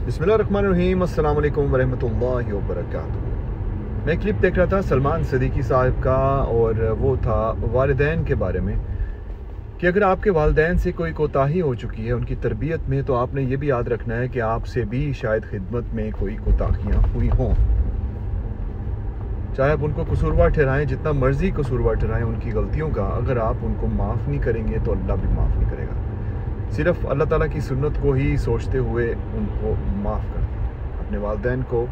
बिस्मिल्लाहिर्रहमानिर्रहीम, अस्सलाम वालेकुम वरहमतुल्लाहि वबरकातुहू। मैं क्लिप देख रहा था सलमान सिद्दीकी साहब का, और वो था वालिदैन के बारे में कि अगर आपके वालिदैन से कोई कोताही हो चुकी है उनकी तरबियत में, तो आपने ये भी याद रखना है कि आपसे भी शायद खिदमत में कोई कोताहियाँ हुई हों। चाहे आप उनको कसूरवार ठहराएं, जितना मर्जी कसूरवार ठहराएं उनकी गलतियों का, अगर आप उनको माफ़ नहीं करेंगे तो अल्लाह भी माफ़ नहीं करेगा। सिर्फ अल्लाह ताला की सुन्नत को ही सोचते हुए उनको माफ़ कर दें, अपने वालिदैन को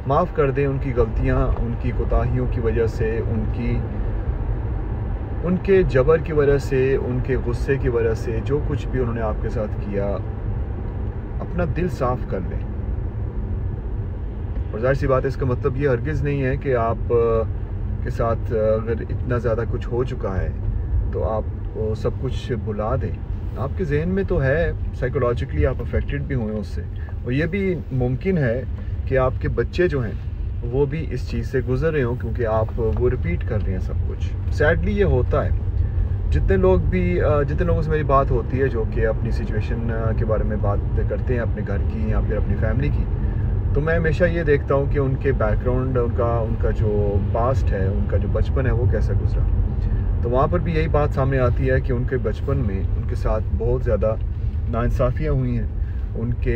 माफ़ कर दें। उनकी गलतियाँ, उनकी कोताहियों की वजह से, उनके जबर की वजह से, उनके गुस्से की वजह से, जो कुछ भी उन्होंने आपके साथ किया, अपना दिल साफ़ कर लें। और ज़ाहिर सी बात है, इसका मतलब ये हरगिज़ नहीं है कि आप के साथ अगर इतना ज़्यादा कुछ हो चुका है तो आप सब कुछ भुला दें। आपके जहन में तो है, साइकोलॉजिकली आप अफेक्टेड भी हुए उससे, और ये भी मुमकिन है कि आपके बच्चे जो हैं वो भी इस चीज़ से गुजर रहे हों, क्योंकि आप वो रिपीट कर रहे हैं सब कुछ। सैडली ये होता है। जितने लोगों से मेरी बात होती है जो कि अपनी सिचुएशन के बारे में बात करते हैं, अपने घर की या फिर अपनी फैमिली की, तो मैं हमेशा ये देखता हूँ कि उनके बैकग्राउंड, उनका जो पास्ट है, उनका जो बचपन है वो कैसा गुजरा। तो वहाँ पर भी यही बात सामने आती है कि उनके बचपन में उनके साथ बहुत ज़्यादा नाइंसाफ़ियाँ हुई हैं, उनके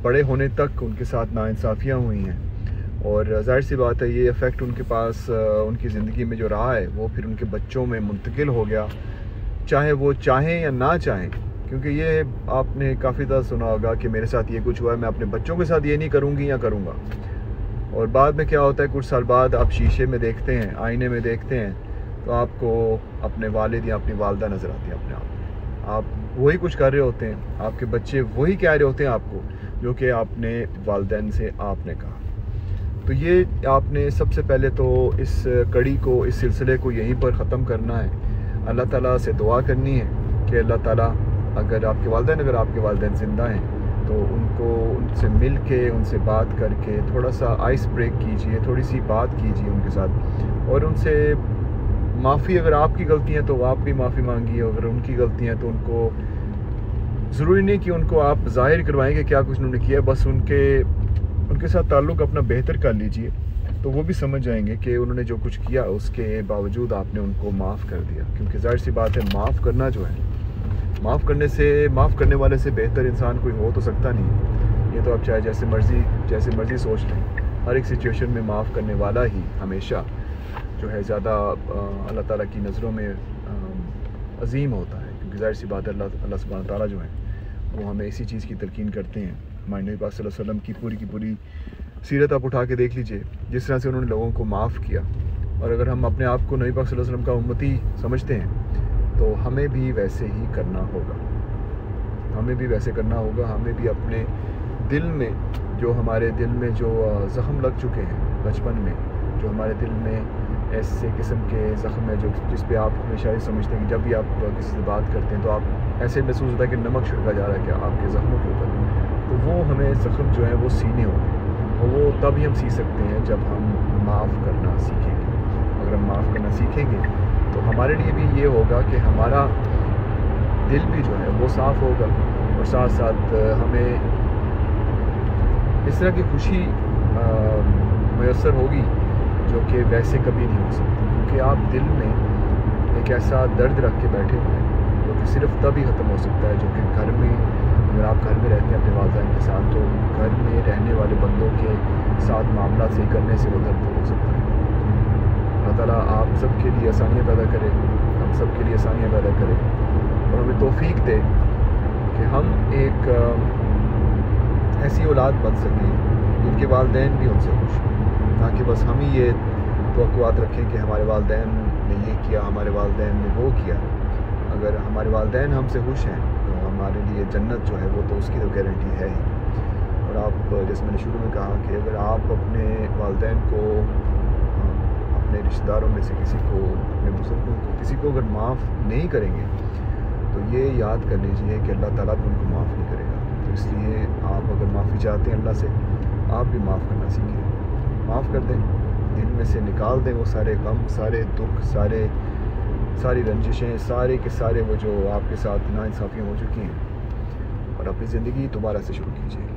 बड़े होने तक उनके साथ नाइंसाफ़ियाँ हुई हैं, और ज़ाहिर सी बात है ये इफ़ेक्ट उनके पास उनकी ज़िंदगी में जो रहा है वो फिर उनके बच्चों में मुंतकिल हो गया, चाहे वो चाहें या ना चाहें। क्योंकि ये आपने काफ़ी ज़्यादा सुना होगा कि मेरे साथ ये कुछ हुआ है, मैं अपने बच्चों के साथ ये नहीं करूँगी या करूँगा। और बाद में क्या होता है, कुछ साल बाद आप शीशे में देखते हैं, आईने में देखते हैं, तो आपको अपने वालिद या अपनी वालदा नज़र आती है अपने आप वही कुछ कर रहे होते हैं, आपके बच्चे वही कह रहे होते हैं आपको जो कि आपने वालिदैन से आपने कहा। तो ये आपने सबसे पहले तो इस कड़ी को, इस सिलसिले को यहीं पर ख़त्म करना है। अल्लाह ताला से दुआ करनी है कि अल्लाह ताला अगर आपके वालिदैन ज़िंदा हैं तो उनसे मिल के, उनसे बात करके थोड़ा सा आइस ब्रेक कीजिए, थोड़ी सी बात कीजिए उनके साथ, और उनसे माफ़ी, अगर आपकी गलती है तो आप भी माफ़ी मांगिए, अगर उनकी गलती है तो उनको ज़रूरी नहीं कि उनको आप ज़ाहिर करवाएं कि क्या कुछ उन्होंने किया, बस उनके साथ ताल्लुक़ अपना बेहतर कर लीजिए, तो वो भी समझ जाएंगे कि उन्होंने जो कुछ किया उसके बावजूद आपने उनको माफ़ कर दिया। क्योंकि ज़ाहिर सी बात है, माफ़ करना जो है, माफ़ करने वाले से बेहतर इंसान कोई हो तो सकता नहीं। ये तो आप चाहे जैसे मर्ज़ी सोच लें, हर एक सिचुएशन में माफ़ करने वाला ही हमेशा जो है ज़्यादा अल्लाह ताला की नज़रों में अजीम होता है। क्योंकि ज़ाहिर सी बात है, अल्लाह सुब्हान ताला जो है वो हमें इसी चीज़ की तलकीन करते हैं। हमारे नबी पाक सल्लल्लाहु अलैहि वसल्लम की पूरी सीरत आप उठा के देख लीजिए, जिस तरह से उन्होंने लोगों को माफ़ किया। और अगर हम अपने आप को नबी पाक सल्लल्लाहु अलैहि वसल्लम का उम्मती समझते हैं तो हमें भी वैसे ही करना होगा, हमें भी अपने दिल में, हमारे दिल में जो ज़ख़म लग चुके हैं बचपन में, जो हमारे दिल में ऐसे किस्म के ज़ख़म है जिस पे आप हमेशा ही समझते हैं कि जब भी आप किसी से बात करते हैं तो आप ऐसे महसूस होता है कि नमक छिड़का जा रहा है क्या आपके ज़ख़मों के ऊपर। तो वो हमें ज़ख़म जो है वो सीने होंगे, और वो तब ही हम सीख सकते हैं जब हम माफ़ करना सीखेंगे। अगर हम माफ़ करना सीखेंगे तो हमारे लिए भी ये होगा कि हमारा दिल भी जो है वो साफ़ होगा, और साथ साथ हमें इस तरह की खुशी मैसर होगी जो कि वैसे कभी नहीं हो सकती। क्योंकि आप दिल में एक ऐसा दर्द रख के बैठे हुए हैं जो कि सिर्फ तभी ख़त्म हो सकता है, जो कि घर में, अगर आप घर में रहते हैं अपने वालिदैन के साथ, तो घर में रहने वाले बंदों के साथ मामला सही करने से वो दर्द हो सकता है। अल्लाह ताला आप सब के लिए आसानियाँ पैदा करे, हम सब के लिए आसानियाँ पैदा करे, और हमें तौफीक दे कि हम एक ऐसी औलाद बन सकें जिनके वालिदैन भी उनसे खुश हों, ताकि बस हम ही ये तवक्कुआत रखें कि हमारे वालिदैन ने ये किया, हमारे वालिदैन ने वो किया। अगर हमारे वालिदैन हमसे खुश हैं तो हमारे लिए जन्नत जो है वो तो उसकी तो गारंटी है ही। और आप, जैसे मैंने शुरू में कहा कि अगर आप अपने वालिदैन को, अपने रिश्तेदारों में से किसी को, अपने बुजुर्गों को, किसी को अगर माफ़ नहीं करेंगे तो ये याद कर लीजिए कि अल्लाह ताला भी उनको माफ़ नहीं करेगा। तो इसलिए आप अगर माफ़ी चाहते हैं अल्लाह से, आप भी माफ़ करना सीखें, माफ़ कर दें, दिल में से निकाल दें वो सारे गम, सारे दुख, सारी रंजिशें, सारे के सारे वो जो आपके साथ नाइंसाफ़ियाँ हो चुकी हैं, और अपनी ज़िंदगी दोबारा से शुरू कीजिए।